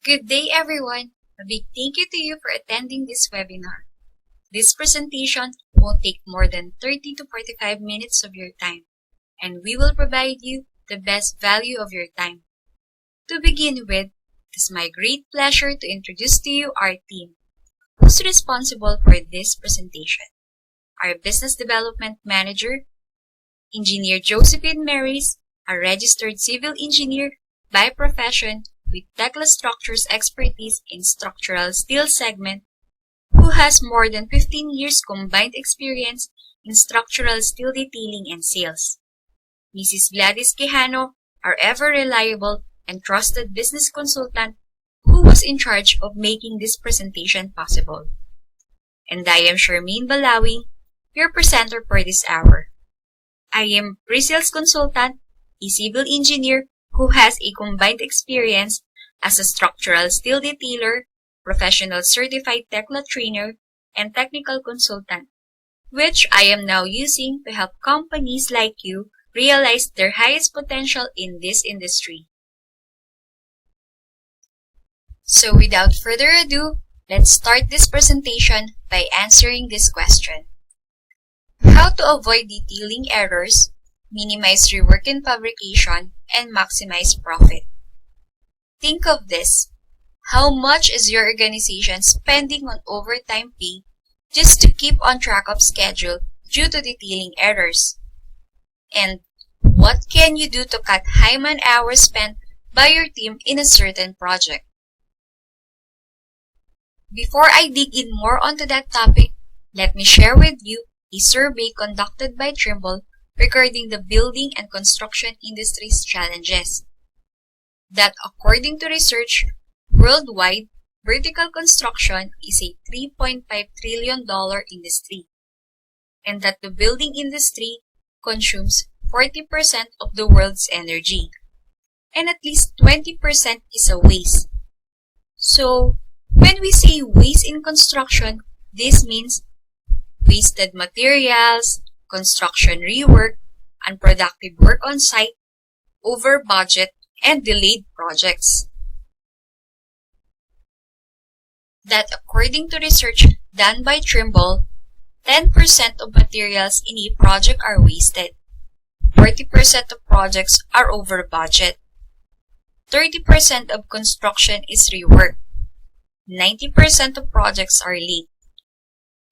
Good day, everyone. A big thank you to you for attending this webinar. This presentation won't take more than 30 to 45 minutes of your time, and we will provide you the best value of your time. To begin with, it is my great pleasure to introduce to you our team, who's responsible for this presentation. Our Business Development Manager, Engineer Josephine Maris, a registered civil engineer by profession with Tekla Structures expertise in structural steel segment, who has more than 15 years combined experience in structural steel detailing and sales. Mrs. Gladys Quijano, our ever-reliable and trusted business consultant who was in charge of making this presentation possible. And I am Charmaine Balawi, your presenter for this hour. I am pre-sales consultant, a civil engineer who has a combined experience as a structural steel detailer, professional certified Tekla trainer, and technical consultant, which I am now using to help companies like you realize their highest potential in this industry. So without further ado, let's start this presentation by answering this question. How to avoid detailing errors, minimize rework in fabrication, and maximize profit. Think of this. How much is your organization spending on overtime pay just to keep on track of schedule due to detailing errors? And what can you do to cut high man hours spent by your team in a certain project? Before I dig in more onto that topic, let me share with you a survey conducted by Trimble regarding the building and construction industry's challenges. That according to research, worldwide, vertical construction is a $3.5 trillion industry, and that the building industry consumes 40% of the world's energy, and at least 20% is a waste. So, when we say waste in construction, this means wasted materials, construction rework, unproductive work on site, over budget, and delayed projects. That according to research done by Trimble, 10% of materials in a project are wasted, 40% of projects are over budget, 30% of construction is rework, 90% of projects are late,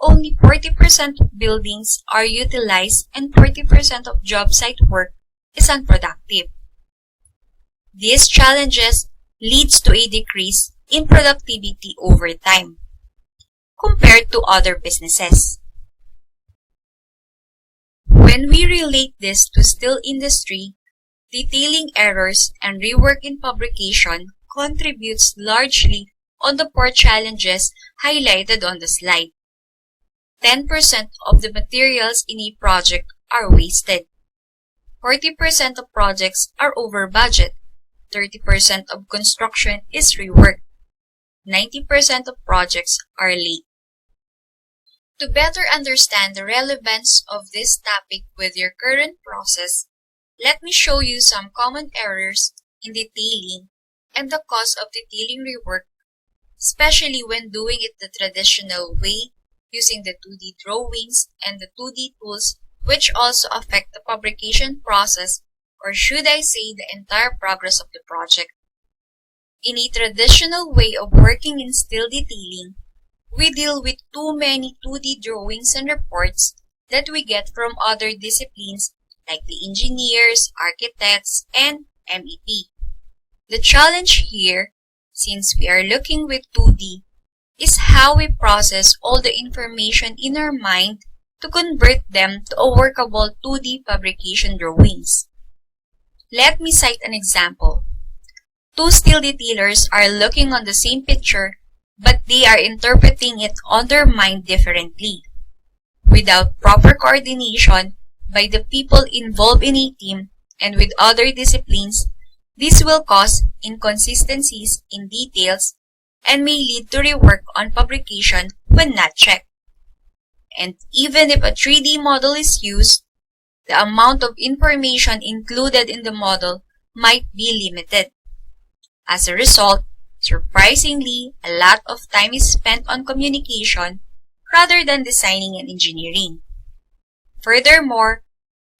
only 40% of buildings are utilized, and 40% of job site work is unproductive. These challenges leads to a decrease in productivity over time compared to other businesses. When we relate this to steel industry, detailing errors and rework in fabrication contributes largely on the poor challenges highlighted on the slide. 10% of the materials in a project are wasted. 40% of projects are over budget. 30% of construction is rework. 90% of projects are late. To better understand the relevance of this topic with your current process, let me show you some common errors in detailing and the cost of detailing rework, especially when doing it the traditional way, using the 2D drawings and the 2D tools, which also affect the fabrication process, or should I say the entire progress of the project. In a traditional way of working in steel detailing, we deal with too many 2D drawings and reports that we get from other disciplines like the engineers, architects, and MEP. The challenge here, since we are looking with 2D, is how we process all the information in our mind to convert them to a workable 2D fabrication drawings. Let me cite an example. Two steel detailers are looking on the same picture, but they are interpreting it on their mind differently. Without proper coordination by the people involved in a team and with other disciplines, this will cause inconsistencies in details and may lead to rework on fabrication when not checked. And even if a 3D model is used, the amount of information included in the model might be limited. As a result, Surprisingly, a lot of time is spent on communication rather than designing and engineering. Furthermore,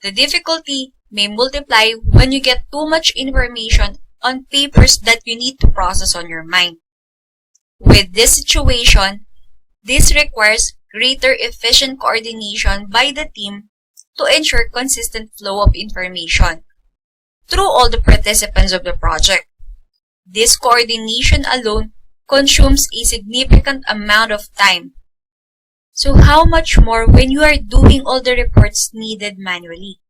the difficulty may multiply when you get too much information on papers that you need to process on your mind. With this situation, this requires greater efficient coordination by the team to ensure consistent flow of information through all the participants of the project. This coordination alone consumes a significant amount of time. So how much more when you are doing all the reports needed manually?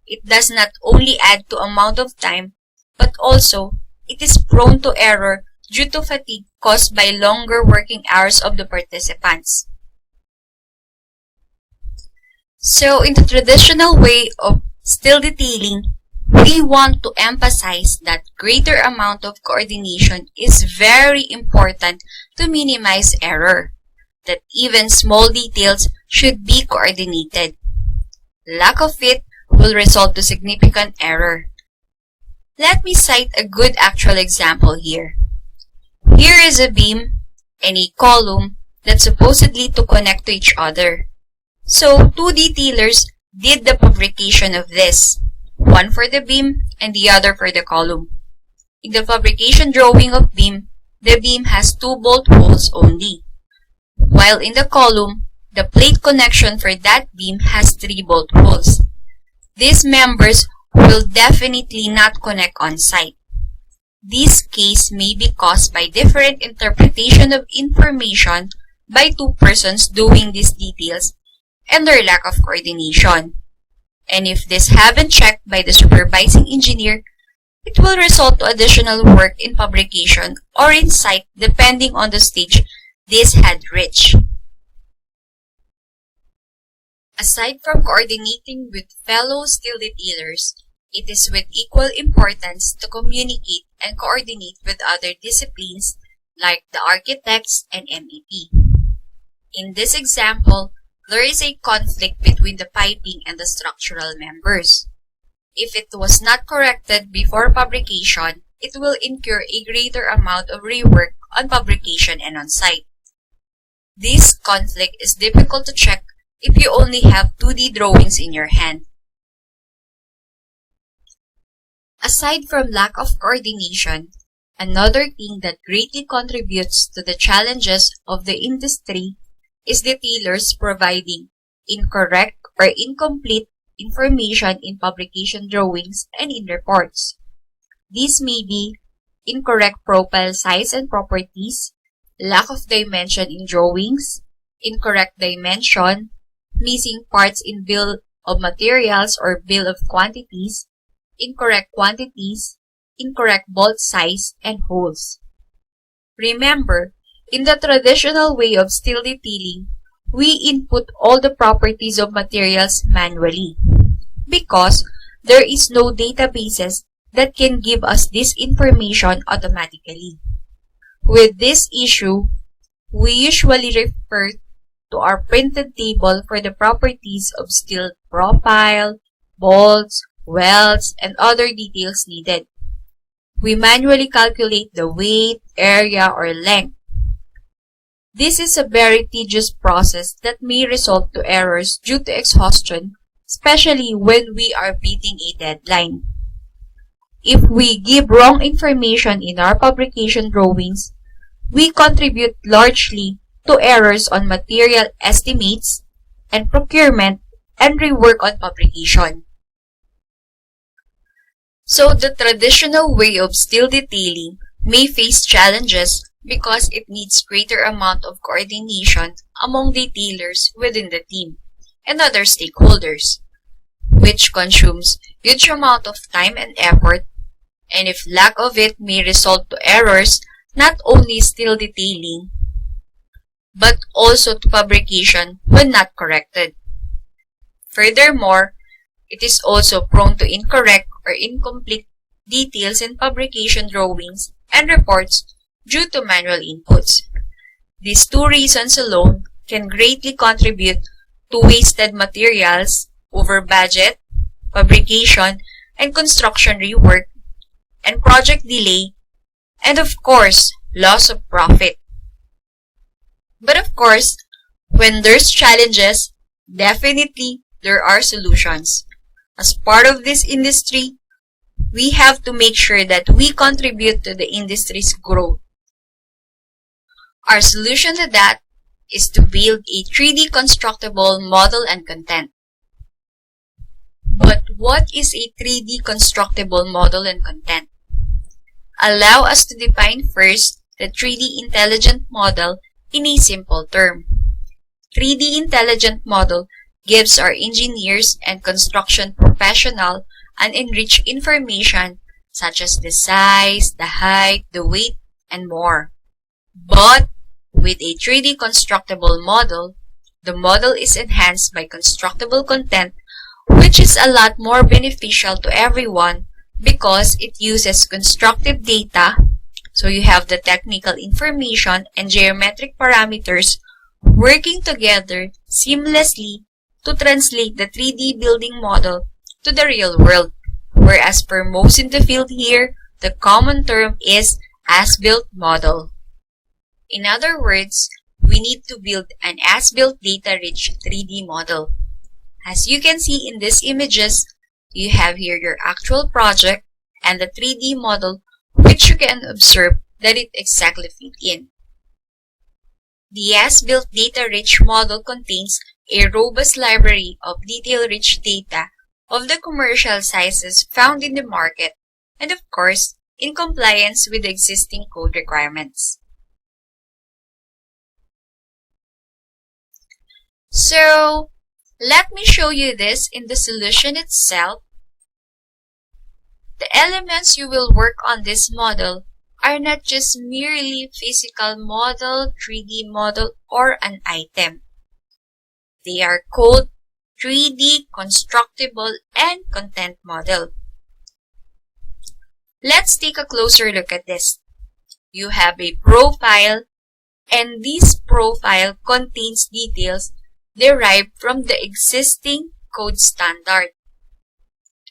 It does not only add to amount of time, but also it is prone to error due to fatigue caused by longer working hours of the participants. So in the traditional way of still detailing, we want to emphasize that greater amount of coordination is very important to minimize error, that even small details should be coordinated. Lack of it will result to significant error. Let me cite a good actual example here. Here is a beam and a column that supposedly to connect to each other. So, two detailers did the fabrication of this, one for the beam and the other for the column. In the fabrication drawing of beam, the beam has 2 bolt holes only, while in the column, the plate connection for that beam has 3 bolt holes. These members will definitely not connect on site. This case may be caused by different interpretation of information by two persons doing these details and their lack of coordination. And if this haven't checked by the supervising engineer, it will result to additional work in fabrication or in site depending on the stage this had reached. Aside from coordinating with fellow steel detailers, it is with equal importance to communicate and coordinate with other disciplines like the architects and MEP. In this example, there is a conflict between the piping and the structural members. If it was not corrected before fabrication, it will incur a greater amount of rework on fabrication and on site. This conflict is difficult to check if you only have 2D drawings in your hand. Aside from lack of coordination, another thing that greatly contributes to the challenges of the industry is detailers providing incorrect or incomplete information in publication drawings and in reports. These may be incorrect profile size and properties, lack of dimension in drawings, incorrect dimension, missing parts in bill of materials or bill of quantities, incorrect quantities, incorrect bolt size, and holes. Remember, in the traditional way of steel detailing, we input all the properties of materials manually because there is no databases that can give us this information automatically. With this issue, we usually refer to our printed table for the properties of steel profile, bolts, welds, and other details needed. We manually calculate the weight, area, or length. This is a very tedious process that may result to errors due to exhaustion, especially when we are beating a deadline. If we give wrong information in our fabrication drawings, we contribute largely to errors on material estimates and procurement and rework on fabrication. So the traditional way of steel detailing may face challenges because it needs greater amount of coordination among detailers within the team and other stakeholders, which consumes huge amount of time and effort, and if lack of it may result to errors not only steel detailing, but also to fabrication when not corrected. Furthermore, it is also prone to incorrect or incomplete details in fabrication drawings and reports due to manual inputs. These two reasons alone can greatly contribute to wasted materials, over budget, fabrication, and construction rework, and project delay and of course, loss of profit. But of course, when there's challenges, definitely there are solutions. As part of this industry, we have to make sure that we contribute to the industry's growth. Our solution to that is to build a 3D constructible model and content. But what is a 3D constructible model and content? Allow us to define first the 3D intelligent model in a simple term. 3D intelligent model gives our engineers and construction professional an enriched information such as the size, the height, the weight, and more. But with a 3D constructible model, the model is enhanced by constructible content, which is a lot more beneficial to everyone because it uses constructive data, so you have the technical information and geometric parameters working together seamlessly to translate the 3D building model to the real world, whereas for most in the field here, the common term is as-built model. In other words, we need to build an as-built data-rich 3D model. As you can see in these images, you have here your actual project and the 3D model, which you can observe that it exactly fit in. The as-built data-rich model contains a robust library of detail-rich data of the commercial sizes found in the market and, of course, in compliance with existing code requirements. So, let me show you this in the solution itself. The elements you will work on this model are not just merely physical model, 3D model, or an item. They are called 3D constructible and content model. Let's take a closer look at this. You have a profile, and this profile contains details derived from the existing code standard.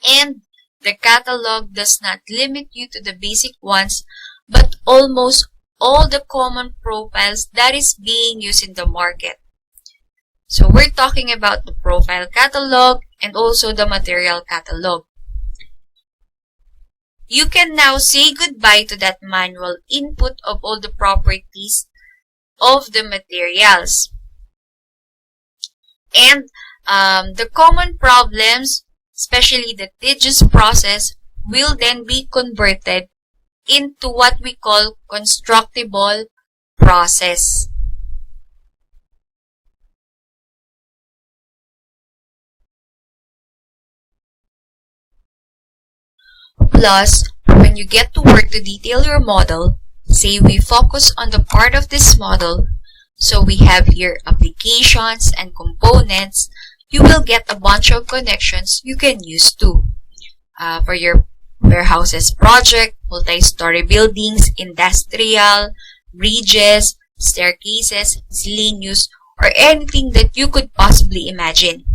And the catalog does not limit you to the basic ones, but almost all the common profiles that is being used in the market. So we're talking about the profile catalog and also the material catalog. You can now say goodbye to that manual input of all the properties of the materials. And the common problems, especially the tedious process, will then be converted into what we call constructible process. Plus, when you get to work to detail your model, say we focus on the part of this model, so we have here applications and components, you will get a bunch of connections you can use too. For your warehouses project, multi-story buildings, industrial, bridges, staircases, miscellaneous, or anything that you could possibly imagine.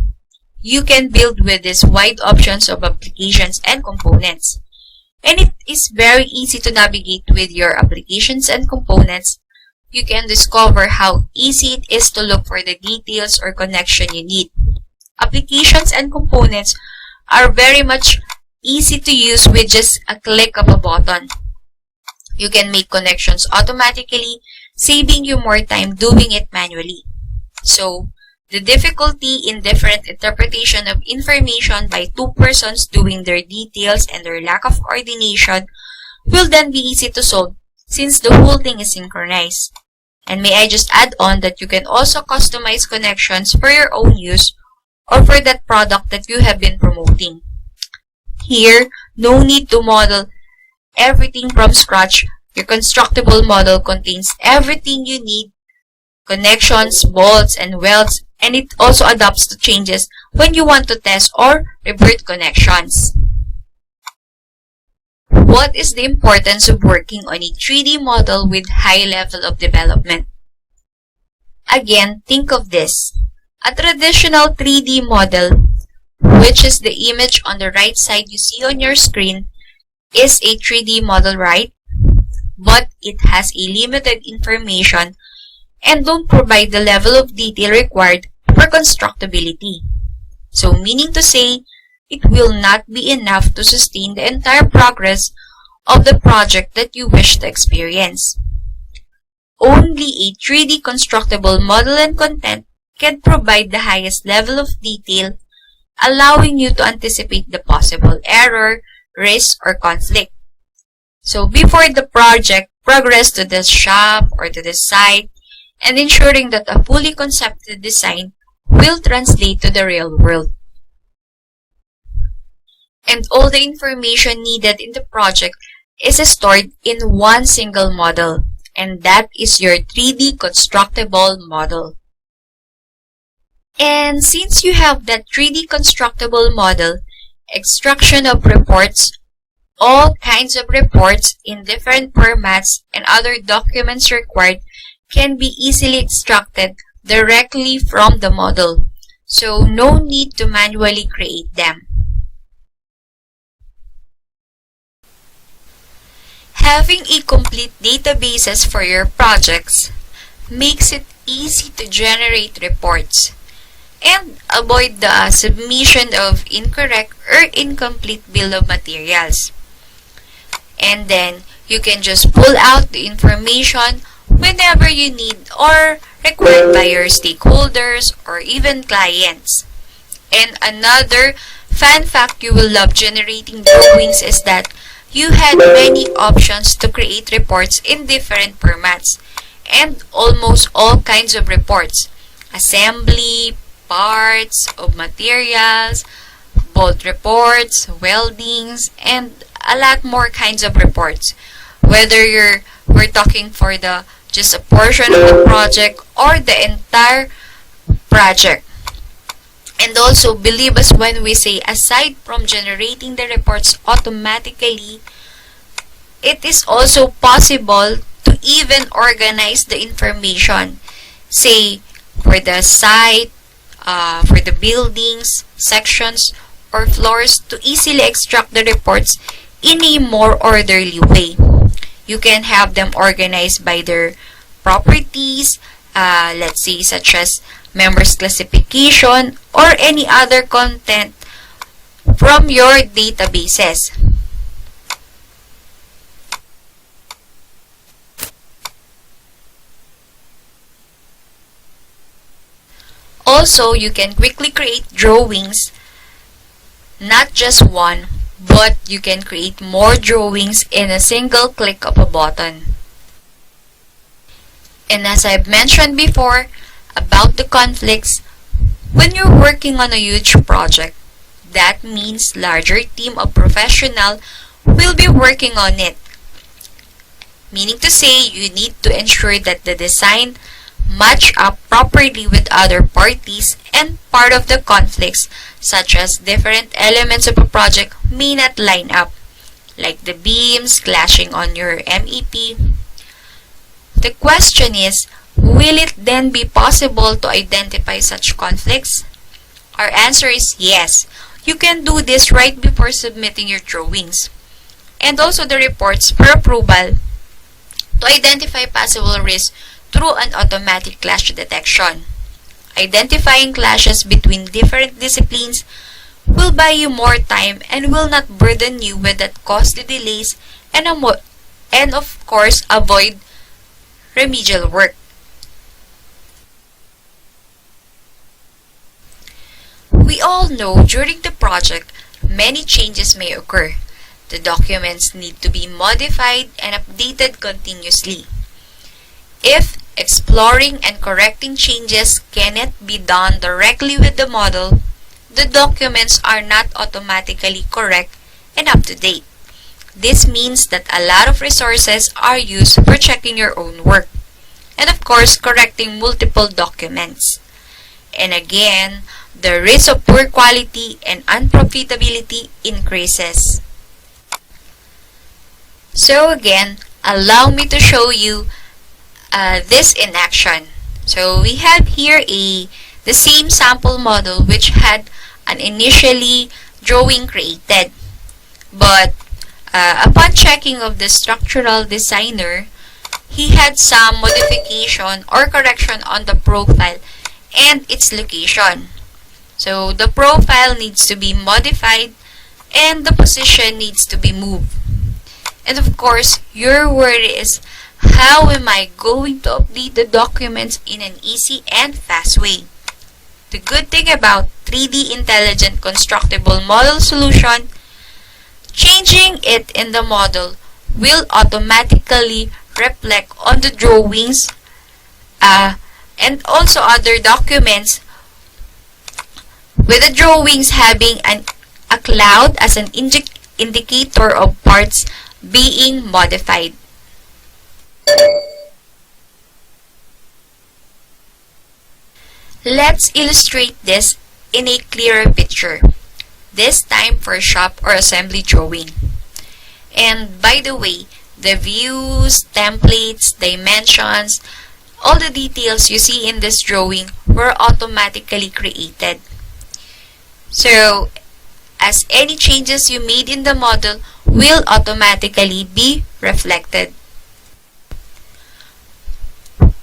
You can build with these wide options of applications and components. And it is very easy to navigate with your applications and components. You can discover how easy it is to look for the details or connection you need. Applications and components are very much easy to use with just a click of a button. You can make connections automatically, saving you more time doing it manually. So, the difficulty in different interpretation of information by two persons doing their details and their lack of coordination will then be easy to solve since the whole thing is synchronized. And may I just add on that you can also customize connections for your own use or for that product that you have been promoting. Here, no need to model everything from scratch. Your constructible model contains everything you need, connections, bolts, and welds, and it also adapts to changes when you want to test or revert connections. What is the importance of working on a 3D model with high level of development? Again, think of this. A traditional 3D model, which is the image on the right side you see on your screen, is a 3D model, right? but it has a limited information and don't provide the level of detail required for constructability. So meaning to say, it will not be enough to sustain the entire progress of the project that you wish to experience. Only a 3D constructible model and content can provide the highest level of detail, allowing you to anticipate the possible error, risk, or conflict. So before the project progress to the shop or to the site, and ensuring that a fully concepted design will translate to the real world. And all the information needed in the project is stored in one single model, and that is your 3D constructible model. And since you have that 3D constructible model, extraction of reports, all kinds of reports in different formats and other documents required can be easily extracted directly from the model, so no need to manually create them. Having a complete databases for your projects makes it easy to generate reports and avoid the submission of incorrect or incomplete bill of materials. And then you can just pull out the information whenever you need or required by your stakeholders or even clients. And another fun fact you will love generating drawings is that you had many options to create reports in different formats and almost all kinds of reports: assembly, parts of materials, bolt reports, weldings, and a lot more kinds of reports. Whether we're talking for the just a portion of the project or the entire project. And also, believe us when we say, aside from generating the reports automatically, it is also possible to even organize the information. Say, for the site, for the buildings, sections, or floors, to easily extract the reports in a more orderly way. You can have them organized by their properties, let's say such as members classification or any other content from your databases. Also, you can quickly create drawings, not just one, but you can create more drawings in a single click of a button. And as I've mentioned before about the conflicts, when you're working on a huge project, that means larger team of professionals will be working on it. Meaning to say, you need to ensure that the design match up properly with other parties, and part of the conflicts, such as different elements of a project, may not line up, like the beams clashing on your MEP. The question is, will it then be possible to identify such conflicts? Our answer is yes. You can do this right before submitting your drawings, and also the reports for approval to identify possible risks through an automatic clash detection. Identifying clashes between different disciplines will buy you more time and will not burden you with that costly delays and of course avoid remedial work. We all know during the project many changes may occur. The documents need to be modified and updated continuously. If exploring and correcting changes cannot be done directly with the model, the documents are not automatically correct and up to date. This means that a lot of resources are used for checking your own work, and of course correcting multiple documents. And again, the risk of poor quality and unprofitability increases. So again, allow me to show you this in action. So we have here the same sample model which had an initially drawing created, but Upon checking of the structural designer, he had some modification or correction on the profile and its location. So the profile needs to be modified and the position needs to be moved. And of course, your worry is, how am I going to update the documents in an easy and fast way? The good thing about 3D Intelligent Constructible Model Solution, changing it in the model will automatically reflect on the drawings and also other documents, with the drawings having a cloud as an indicator of parts being modified. Let's illustrate this in a clearer picture, this time for shop or assembly drawing. And by the way, the views, templates, dimensions, all the details you see in this drawing were automatically created. So, as any changes you made in the model will automatically be reflected.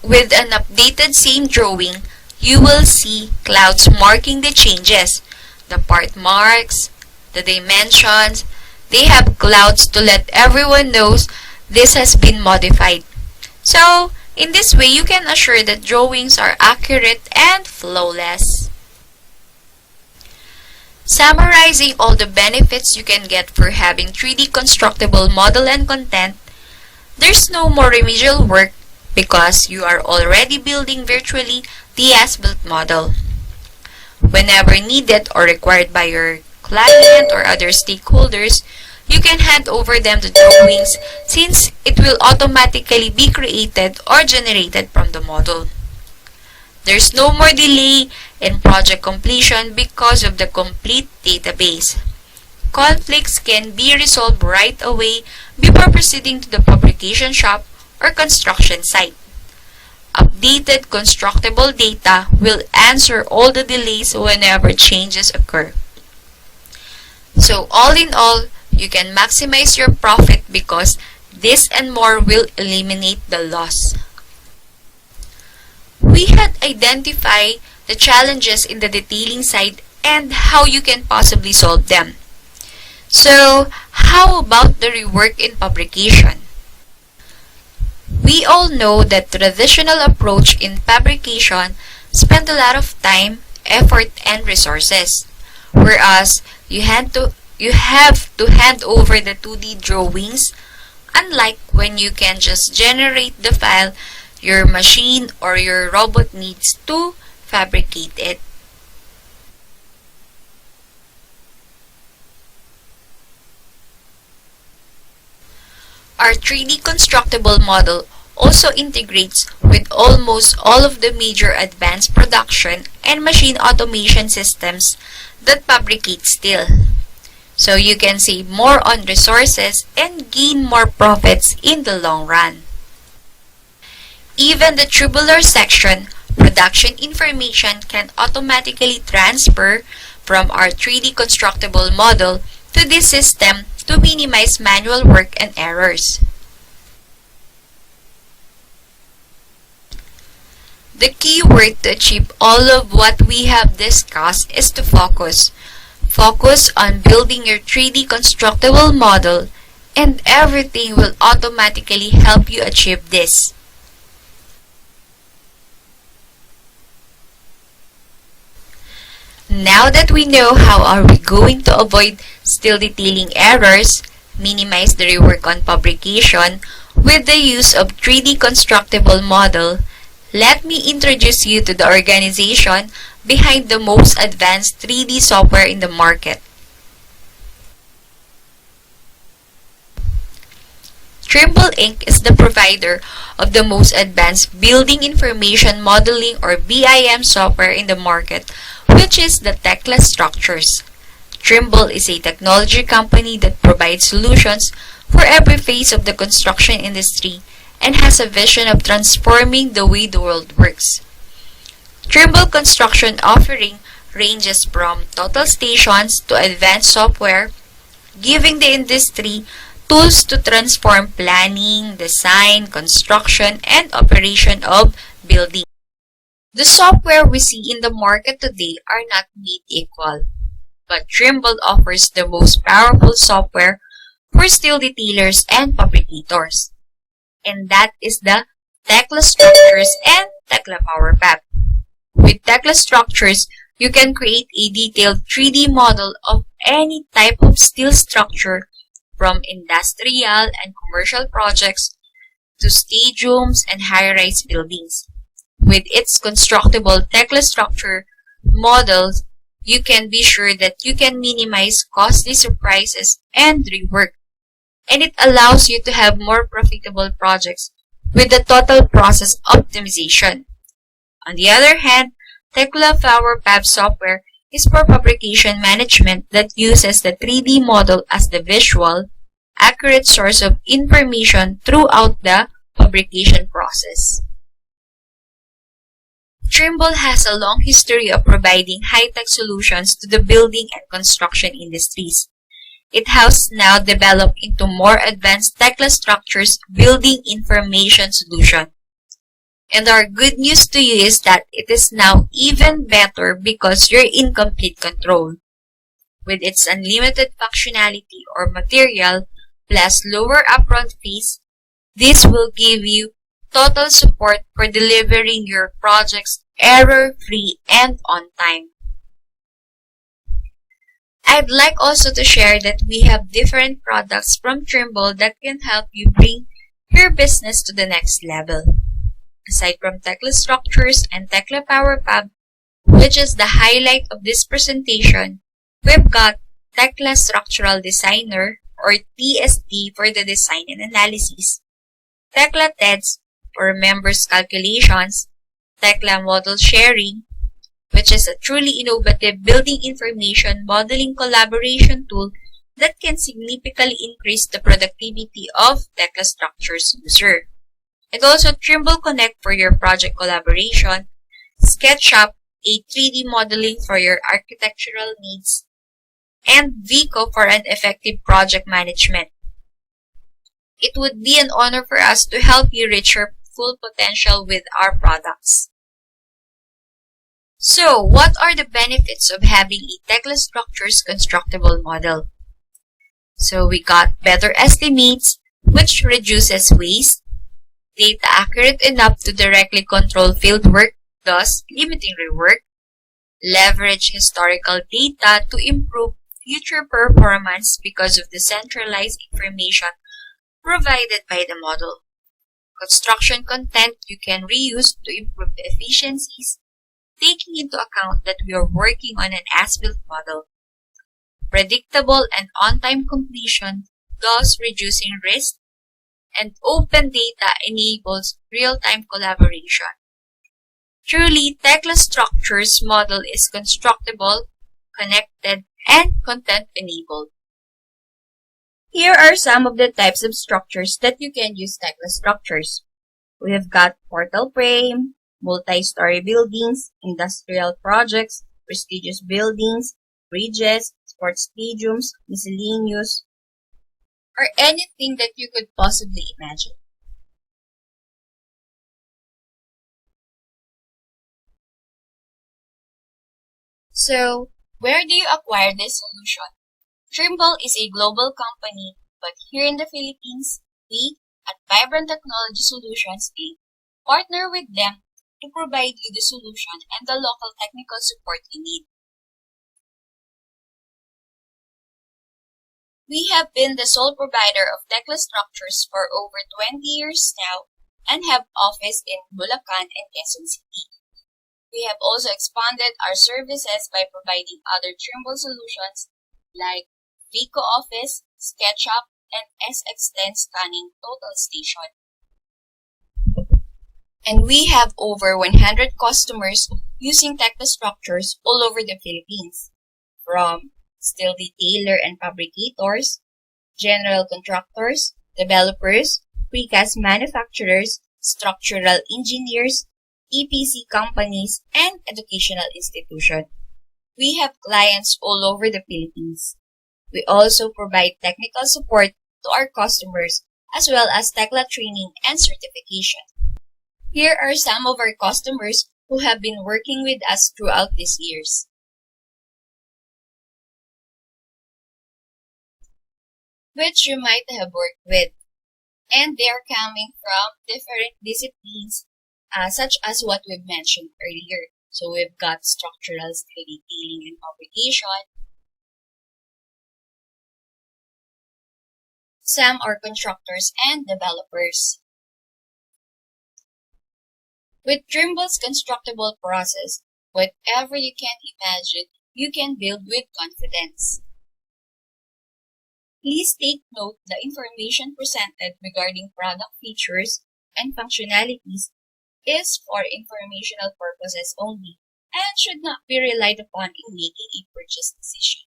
With an updated same drawing, you will see clouds marking the changes. The part marks, the dimensions, they have clouds to let everyone knows this has been modified. So, in this way, you can assure that drawings are accurate and flawless. Summarizing all the benefits you can get for having 3D constructible model and content, there's no more remedial work because you are already building virtually the as-built model. Whenever needed or required by your client or other stakeholders, you can hand over them the drawings since it will automatically be created or generated from the model. There's no more delay in project completion because of the complete database. Conflicts can be resolved right away before proceeding to the fabrication shop or construction site. Updated constructible data will answer all the delays whenever changes occur. So all in all, you can maximize your profit because this and more will eliminate the loss. We had identified the challenges in the detailing side and how you can possibly solve them. So, how about the rework in fabrication? We all know that traditional approach in fabrication spend a lot of time, effort, and resources, whereas you have to hand over the 2D drawings, unlike when you can just generate the file your machine or your robot needs to fabricate it. Our 3D constructible model also integrates with almost all of the major advanced production and machine automation systems that fabricate steel. So you can save more on resources and gain more profits in the long run. Even the tubular section production information can automatically transfer from our 3D constructible model to this system to minimize manual work and errors. The key word to achieve all of what we have discussed is to focus. Focus on building your 3D constructible model and everything will automatically help you achieve this. Now that we know how are we going to avoid steel detailing errors, minimize the rework on fabrication with the use of 3D constructible model, let me introduce you to the organization behind the most advanced 3D software in the market. Trimble Inc. is the provider of the most advanced Building Information Modeling or BIM software in the market, which is the Tekla Structures. Trimble is a technology company that provides solutions for every phase of the construction industry and has a vision of transforming the way the world works. Trimble construction offering ranges from total stations to advanced software, giving the industry tools to transform planning, design, construction, and operation of buildings. The software we see in the market today are not made equal, but Trimble offers the most powerful software for steel detailers and fabricators. And that is the Tekla Structures and Tekla PowerPap. With Tekla Structures, you can create a detailed 3D model of any type of steel structure from industrial and commercial projects to stadiums and high-rise buildings. With its constructible Tekla structure models, you can be sure that you can minimize costly surprises and rework. And it allows you to have more profitable projects with the total process optimization. On the other hand, Tekla PowerPab software is for fabrication management that uses the 3D model as the visual, accurate source of information throughout the fabrication process. Trimble has a long history of providing high-tech solutions to the building and construction industries. It has now developed into more advanced Tekla Structures building information solution. And our good news to you is that it is now even better because you're in complete control. With its unlimited functionality or material plus lower upfront fees, this will give you total support for delivering your projects error-free and on time. I'd like also to share that we have different products from Trimble that can help you bring your business to the next level. Aside from Tekla Structures and Tekla PowerPab, which is the highlight of this presentation, we've got Tekla Structural Designer or TSD for the design and analysis, Tekla TEDS for members calculations, Tekla Model Sharing, which is a truly innovative building information modeling collaboration tool that can significantly increase the productivity of Tekla Structures user. And also Trimble Connect for your project collaboration, SketchUp, a 3D modeling for your architectural needs, and Vico for an effective project management. It would be an honor for us to help you reach your full potential with our products. So, what are the benefits of having a Tekla Structures constructible model? So, we got better estimates, which reduces waste, data accurate enough to directly control field work, thus limiting rework, leverage historical data to improve future performance because of the centralized information provided by the model, construction content you can reuse to improve the efficiencies, taking into account that we are working on an as-built model, predictable and on-time completion, thus reducing risk, and open data enables real-time collaboration. Truly, Tekla Structures model is constructible, connected, and content-enabled. Here are some of the types of structures that you can use Tekla Structures. We have got portal frame, multi-story buildings, industrial projects, prestigious buildings, bridges, sports stadiums, miscellaneous, or anything that you could possibly imagine. So, where do you acquire this solution? Trimble is a global company, but here in the Philippines, we at Vibrant Technology Solutions Inc. partner with them to provide you the solution and the local technical support you need. We have been the sole provider of Tekla Structures for over 20 years now and have office in Bulacan and Quezon City. We have also expanded our services by providing other Trimble solutions like Vico Office, SketchUp, and SX10 Scanning Total Station. And we have over 100 customers using Tekla Structures all over the Philippines, from steel detailer and fabricators, general contractors, developers, precast manufacturers, structural engineers, EPC companies, and educational institutions. We have clients all over the Philippines. We also provide technical support to our customers, as well as Tekla training and certification. Here are some of our customers who have been working with us throughout these years. Which you might have worked with. And they are coming from different disciplines, such as what we've mentioned earlier. So we've got structural steel detailing and fabrication. Some are constructors and developers. With Trimble's Constructible process, whatever you can imagine, you can build with confidence. Please take note the information presented regarding product features and functionalities is for informational purposes only and should not be relied upon in making a purchase decision.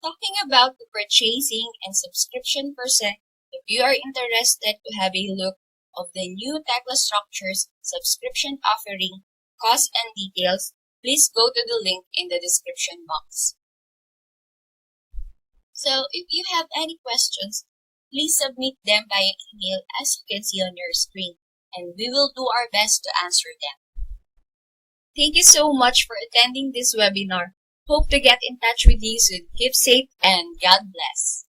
Talking about the purchasing and subscription percent, if you are interested to have a look of the new Tekla Structures subscription offering, cost and details, please go to the link in the description box. So if you have any questions, please submit them via email as you can see on your screen, and we will do our best to answer them. Thank you so much for attending this webinar. Hope to get in touch with you soon. Keep safe and God bless.